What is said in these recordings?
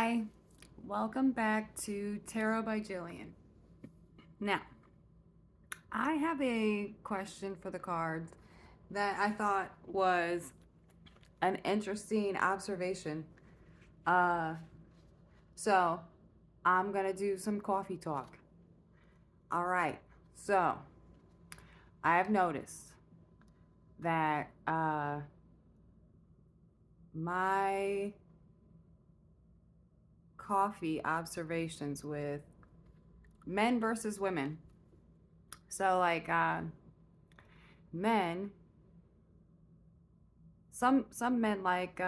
Hi, welcome back to Tarot by Jillian. Now, I have a question for the cards that I thought was an interesting observation. Uh, so I'm gonna do some coffee talk. All right, so I have noticed that my coffee observations with men versus women. So, men, some men like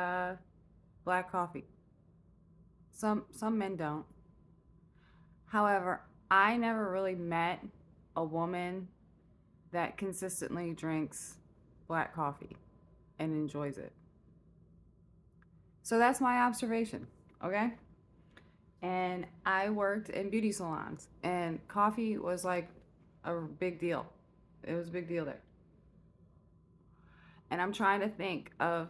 black coffee. Some men don't. However, I never really met a woman that consistently drinks black coffee and enjoys it. So that's my observation, okay? And I worked in beauty salons, and coffee was like a big deal. It was a big deal there. And I'm trying to think of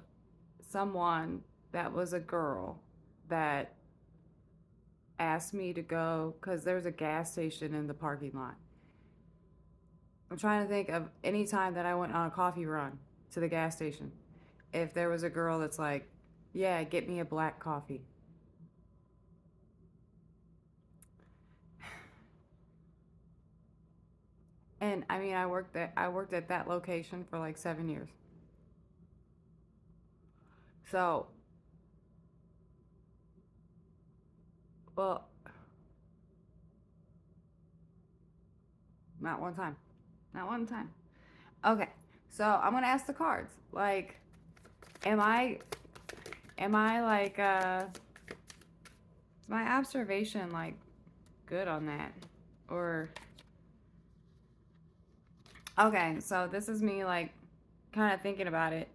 someone that was a girl that asked me to go because there was a gas station in the parking lot. I'm trying to think of any time that I went on a coffee run to the gas station. If there was a girl that's like, yeah, get me a black coffee. And I mean, I worked at that location for like 7 years. So, well, not one time. Not one time. Okay. So, I'm going to ask the cards. Like, am I like is my observation like good on that? Or okay, so this is me like kind of thinking about it.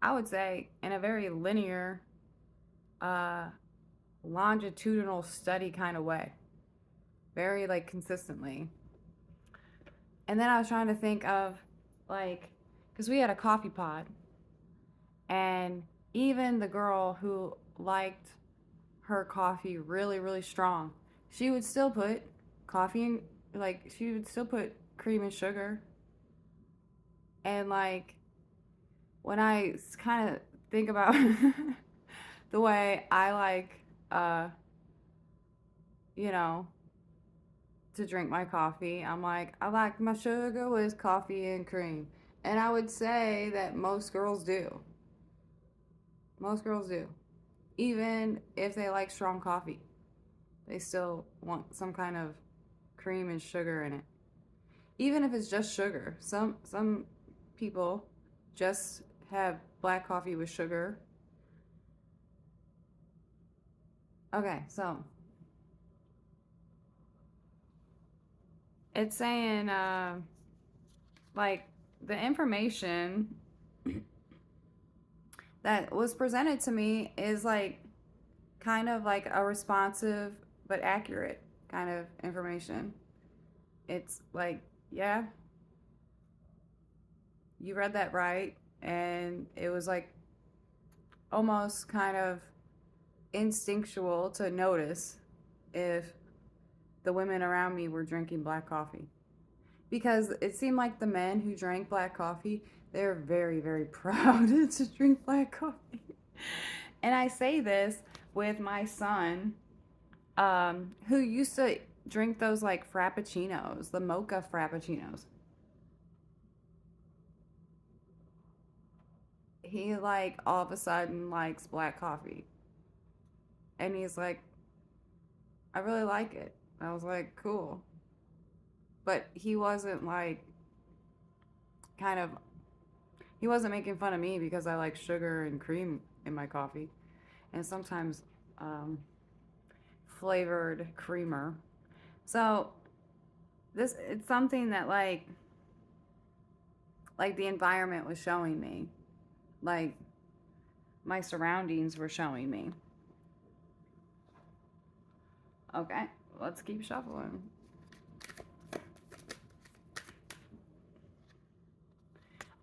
I would say in a very linear, uh, longitudinal study kind of way, very like consistently. And then I was trying to think of like, because we had a coffee pod, and even the girl who liked her coffee really, really strong, she would still put coffee in, like, she would still put cream and sugar. And like, when I kind of think about the way I like, uh, you know, to drink my coffee, I'm like, I like my sugar with coffee and cream. And I would say that most girls do. Most girls do. Even if they like strong coffee, they still want some kind of cream and sugar in it. Even if it's just sugar. Some people just have black coffee with sugar. Okay, so it's saying like the information that was presented to me is like kind of like a responsive but accurate kind of information. It's like, yeah, you read that right. And it was like almost kind of instinctual to notice if the women around me were drinking black coffee. Because it seemed like the men who drank black coffee, they're very, very proud to drink black coffee. And I say this with my son, who used to drink those like frappuccinos, the mocha frappuccinos. He like all of a sudden likes black coffee. And he's like, I really like it. I was like, cool. But he wasn't like kind of he wasn't making fun of me because I like sugar and cream in my coffee. And sometimes um, flavored creamer. So this it's something that like the environment was showing me. Like my surroundings were showing me. Okay, let's keep shuffling.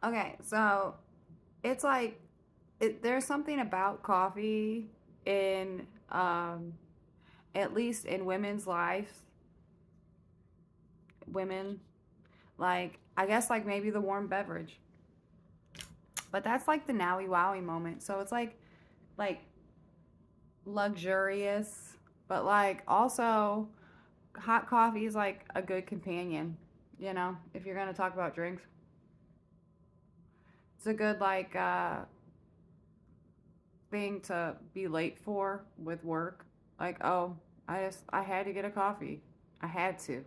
Okay, so it's like there's something about coffee in at least in women's lives, women, like I guess like maybe the warm beverage. But that's like the nowy wowie moment. So it's like luxurious, but like also hot coffee is like a good companion, if you're gonna talk about drinks. It's a good like thing to be late for with work. Like, oh, I had to get a coffee. I had to.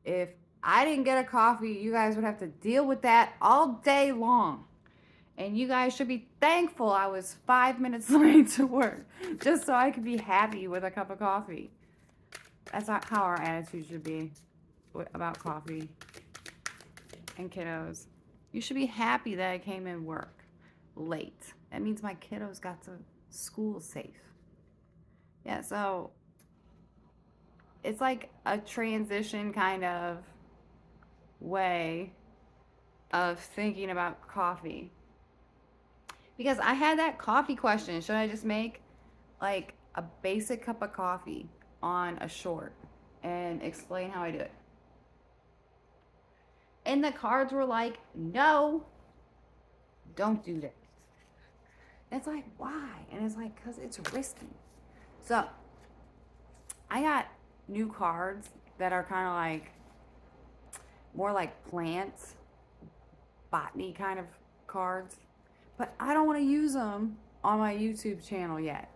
If I didn't get a coffee, you guys would have to deal with that all day long. And you guys should be thankful I was 5 minutes late to work just so I could be happy with a cup of coffee. That's not how our attitude should be about coffee and kiddos. You should be happy that I came in work late. That means my kiddos got to school safe. Yeah, so it's like a transition kind of way of thinking about coffee. Because I had that coffee question. Should I just make like a basic cup of coffee on a short and explain how I do it? And the cards were like, no, don't do that. It's like, why? And it's like, because it's risky. So I got new cards that are kind of like more like plants, botany kind of cards. But I don't want to use them on my YouTube channel yet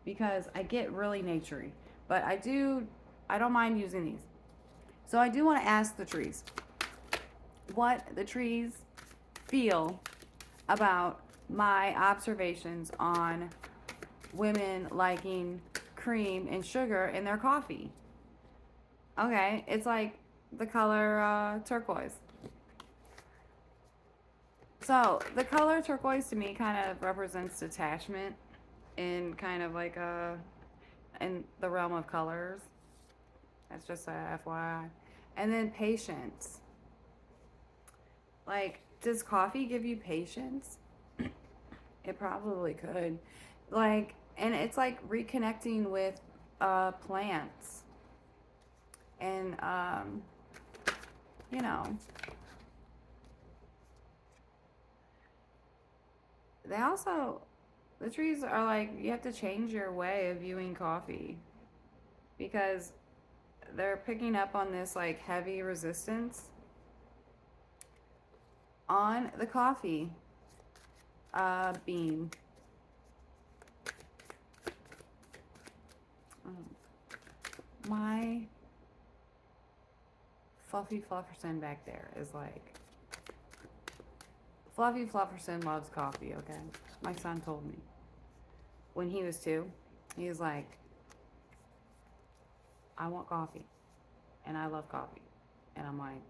because I get really naturey. But I don't mind using these. So I do want to ask the trees what the trees feel about my observations on women liking cream and sugar in their coffee. Okay, it's like the color turquoise. So the color turquoise to me kind of represents detachment in kind of like in the realm of colors. That's just a FYI. And then patience. Like, does coffee give you patience? It probably could. Like, and it's like reconnecting with plants. And, you know, they also, the trees are like, you have to change your way of viewing coffee because they're picking up on this like heavy resistance on the coffee bean. My Fluffy Flufferson back there is like, Fluffy Flufferson loves coffee, okay? My son told me when he was 2, he was like, I want coffee and I love coffee. And I'm like,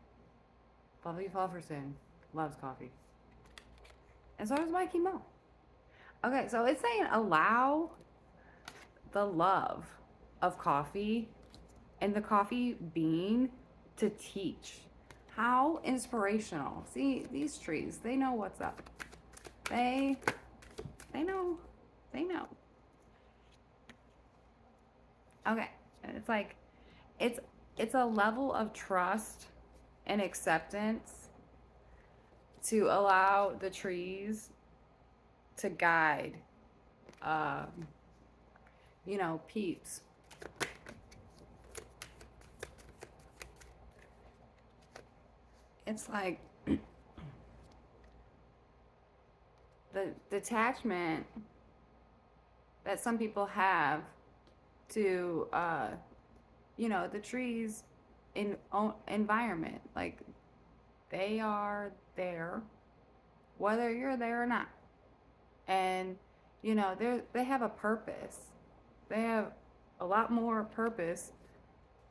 Fluffy Flufferson loves coffee. And so does Mikey Mo. Okay, so it's saying allow the love of coffee and the coffee bean to teach. How inspirational. See, these trees, they know what's up. They know. They know. Okay. And it's like it's a level of trust and acceptance to allow the trees to guide peeps. It's like the detachment that some people have to the trees in environment, like they are there whether you're there or not, and they have a purpose. They have a lot more purpose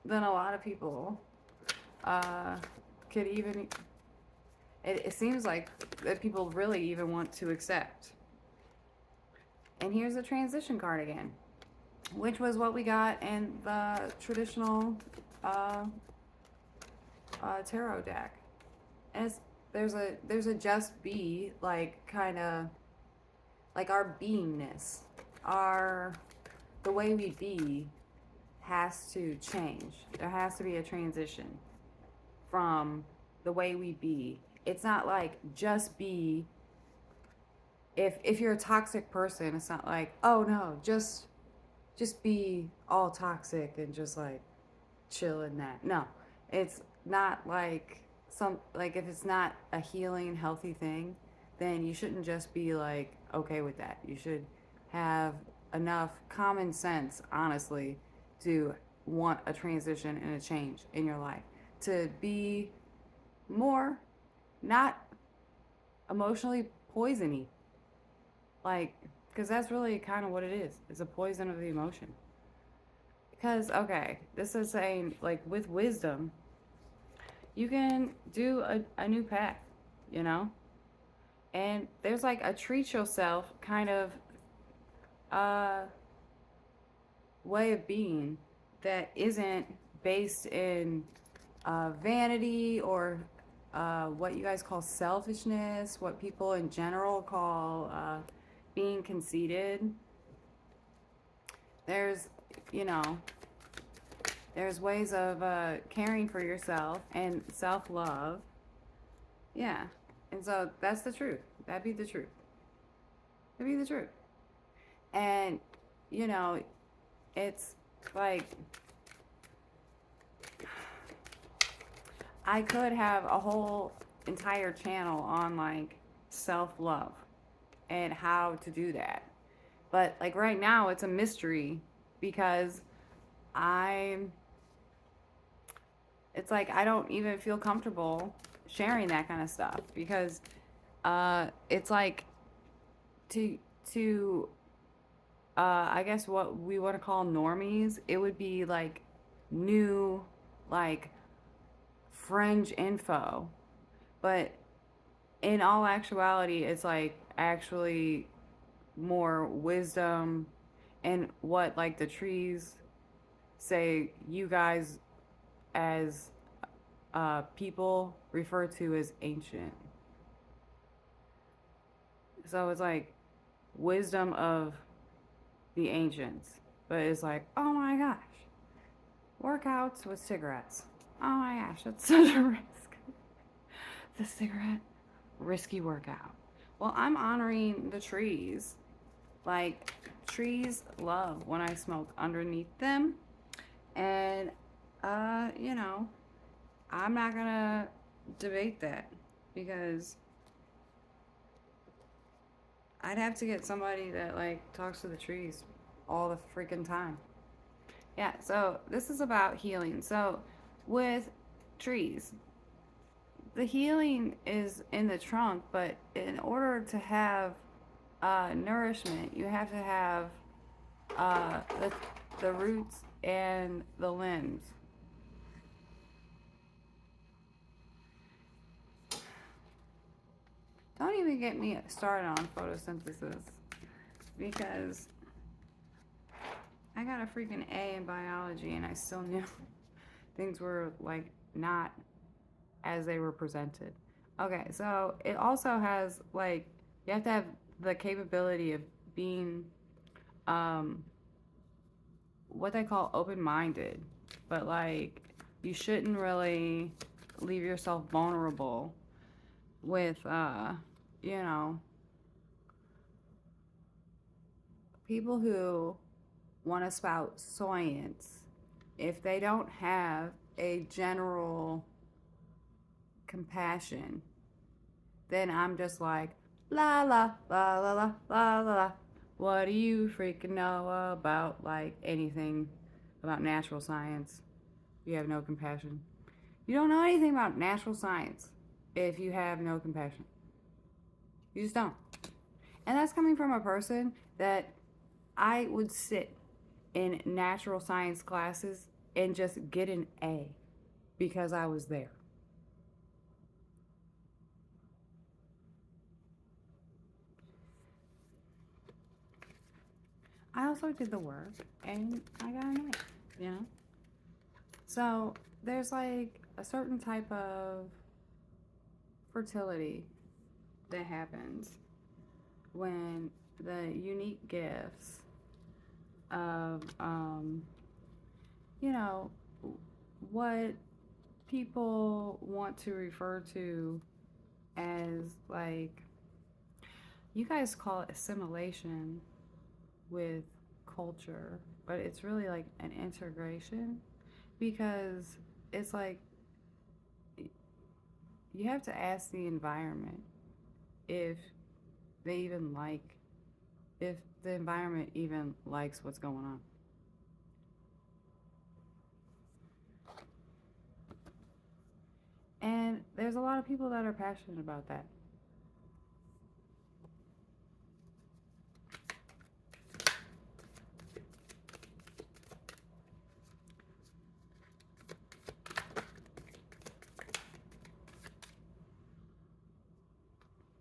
than a lot of people could even it seems like that people really even want to accept. And here's the transition card again, which was what we got in the traditional tarot deck. And there's a just be, like, kind of like our beingness, our the way we be has to change. There has to be a transition from the way we be. It's not like just be. If you're a toxic person, it's not like, oh no, just be all toxic and just like chill in that. No, it's not like like if it's not a healing, healthy thing, then you shouldn't just be like okay with that. You should have enough common sense, honestly, to want a transition and a change in your life, to be more not emotionally poisony, like, because that's really kind of what it is. It's a poison of the emotion. Because, okay, this is saying, like, with wisdom, you can do a new path, you know? And there's like a treat yourself kind of uh, way of being that isn't based in vanity or what you guys call selfishness, what people in general call being conceited. There's, you know, there's ways of caring for yourself and self love. Yeah. And so that's the truth. That'd be the truth. That'd be the truth. And, you know, it's like I could have a whole entire channel on like self love and how to do that. But like right now, it's a mystery because I'm, it's like I don't even feel comfortable sharing that kind of stuff because it's like to to I guess what we want to call normies, it would be like new, like fringe info. But in all actuality, it's like actually more wisdom and what like the trees say you guys as people refer to as ancient. So it's like wisdom of the ancients. But it's like, oh my gosh, workouts with cigarettes. Oh my gosh, that's such a risk. The cigarette, risky workout. Well, I'm honoring the trees. Like, trees love when I smoke underneath them. And, you know, I'm not gonna debate that because I'd have to get somebody that, like, talks to the trees all the freaking time. Yeah, so this is about healing. So, with trees, the healing is in the trunk, but in order to have nourishment, you have to have the roots and the limbs. Don't even get me started on photosynthesis because I got a freaking A in biology and I still knew things were like not as they were presented. Okay, so it also has like you have to have the capability of being um what they call open-minded, but like you shouldn't really leave yourself vulnerable with you know, people who want to spout science if they don't have a general compassion, then I'm just like, la la la la la la la la. What do you freaking know about like anything about natural science? You have no compassion. You don't know anything about natural science if you have no compassion. You just don't. And that's coming from a person that I would sit in natural science classes and just get an A because I was there. I also did the work and I got an A, you know? So there's like a certain type of fertility that happens when the unique gifts of, you know, what people want to refer to as like, you guys call it assimilation with culture, but it's really like an integration because it's like you have to ask the environment if they even like, if the environment even likes what's going on. And there's a lot of people that are passionate about that.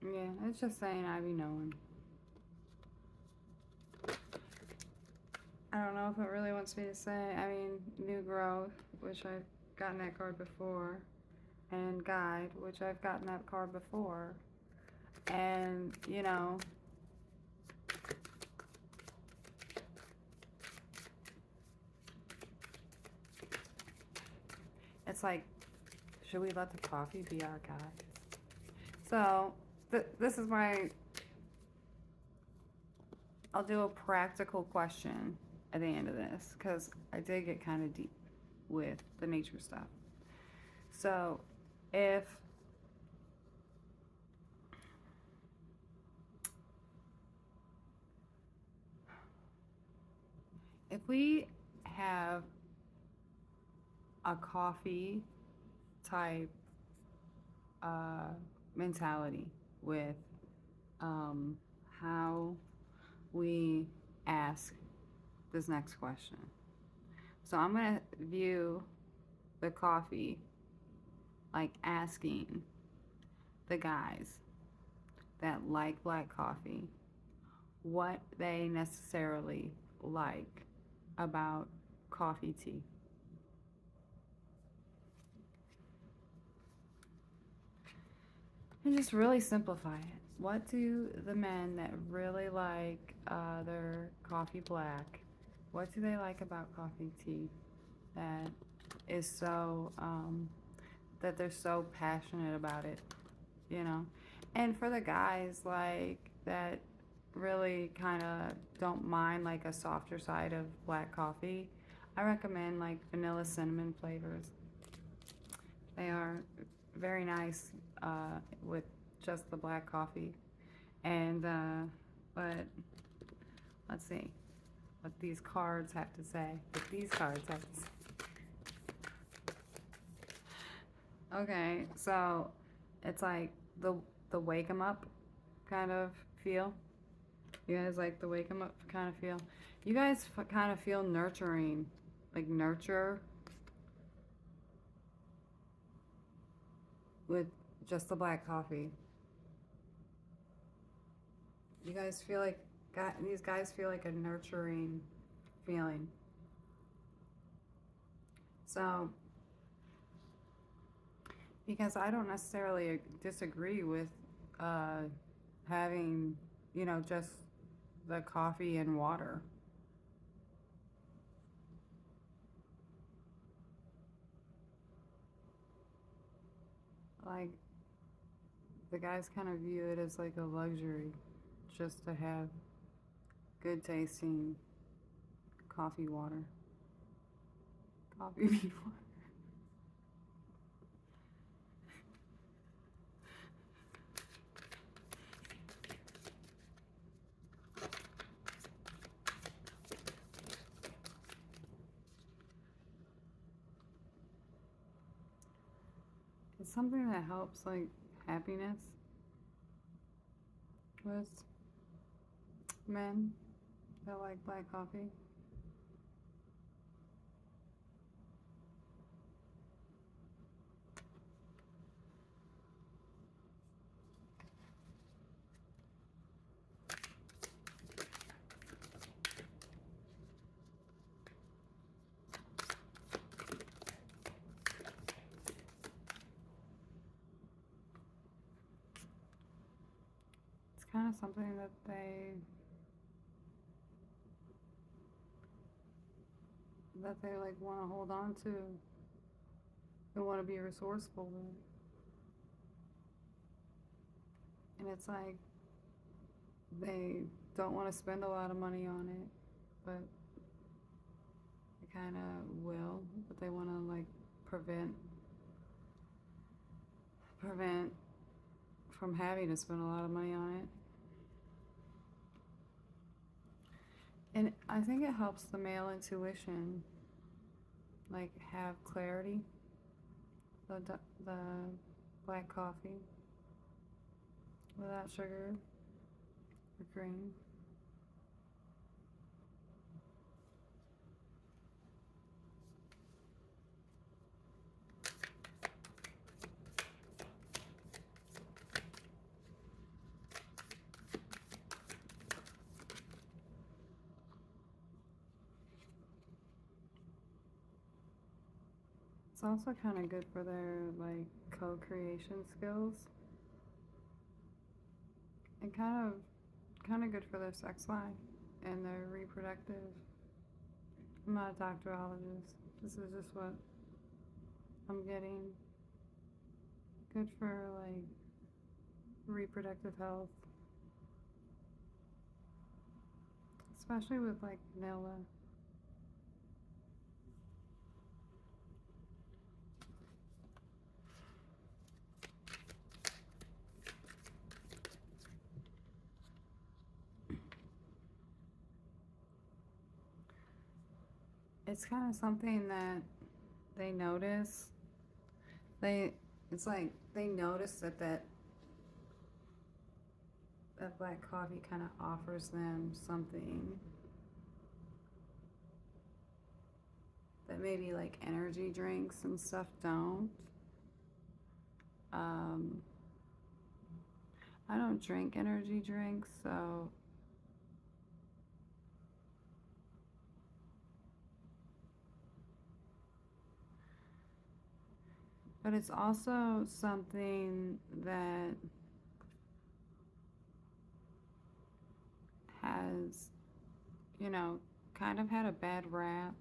Yeah, it's just saying I be knowing. I don't know if it really wants me to say. I mean, new growth, which I've gotten that card before, and guide, which I've gotten that card before. And, it's like, should we let the coffee be our guide? So, this is why I'll do a practical question at the end of this, because I did get kind of deep with the nature stuff. So, if if we have a coffee type uh, mentality with how we ask this next question. So I'm going to view the coffee like asking the guys that like black coffee what they necessarily like about coffee tea. And just really simplify it. What do the men that really like their coffee black, what do they like about coffee tea that is so, that they're so passionate about it, you know? And for the guys like that really kind of don't mind like a softer side of black coffee, I recommend like vanilla cinnamon flavors. They are very nice with just the black coffee. And, but let's see what these cards have to say. What these cards have to say. Okay, so it's like the wake 'em up kind of feel. You guys like the wake 'em up kind of feel. You guys kind of feel nurturing, like nurture with just the black coffee. You guys feel like these guys feel like a nurturing feeling. So, because I don't necessarily disagree with uh, having, just the coffee and water. Like, the guys kind of view it as like a luxury just to have good tasting coffee water. Coffee bean water. It's something that helps like happiness with men that like black coffee. It's kind of something that they that they like want to hold on to and want to be resourceful with. And it's like they don't want to spend a lot of money on it, but they kind of will, but they want to like prevent from having to spend a lot of money on it. And I think it helps the male intuition, like have clarity. The black coffee without sugar or cream. It's also kind of good for their like co-creation skills, and kind of good for their sex life and their reproductive. I'm not a doctorologist. This is just what I'm getting. Good for like reproductive health, especially with like vanilla. It's kind of something that they notice. They it's like they notice that black coffee kind of offers them something that maybe like energy drinks and stuff don't. Um, I don't drink energy drinks, so but it's also something that has, you know, kind of had a bad rap.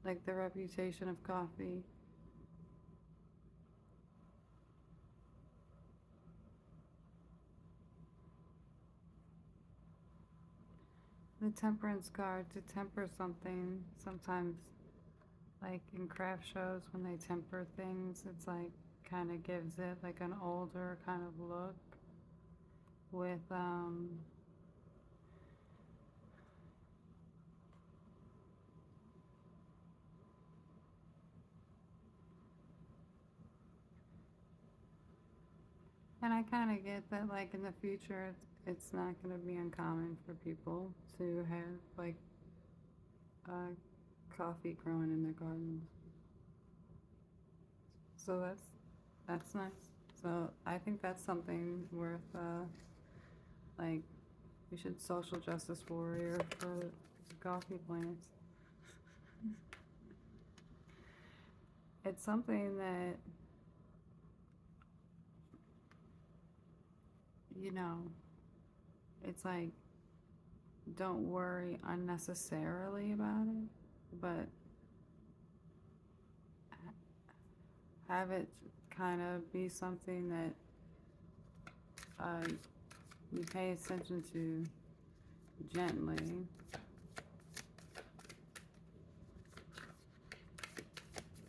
Like the reputation of coffee. The temperance card to temper something sometimes, like in craft shows when they temper things, it's like kind of gives it like an older kind of look with and I kind of get that like in the future it's not going to be uncommon for people to have like uh, coffee growing in their gardens. So that's nice. So I think that's something worth like we should social justice warrior for coffee plants. It's something that, you know, it's like don't worry unnecessarily about it, but have it kind of be something that you pay attention to gently.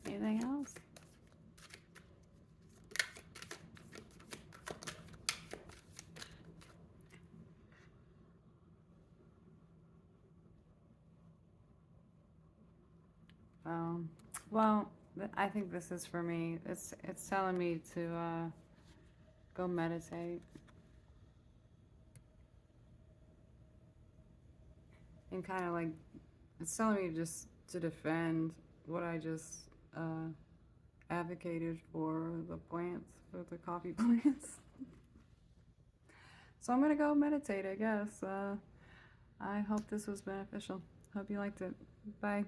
Anything else? Um, well, I think this is for me. It's telling me to go meditate and kind of like it's telling me just to defend what I just advocated for the plants, for the coffee plants. So I'm gonna go meditate, I guess. I hope this was beneficial. Hope you liked it. Bye.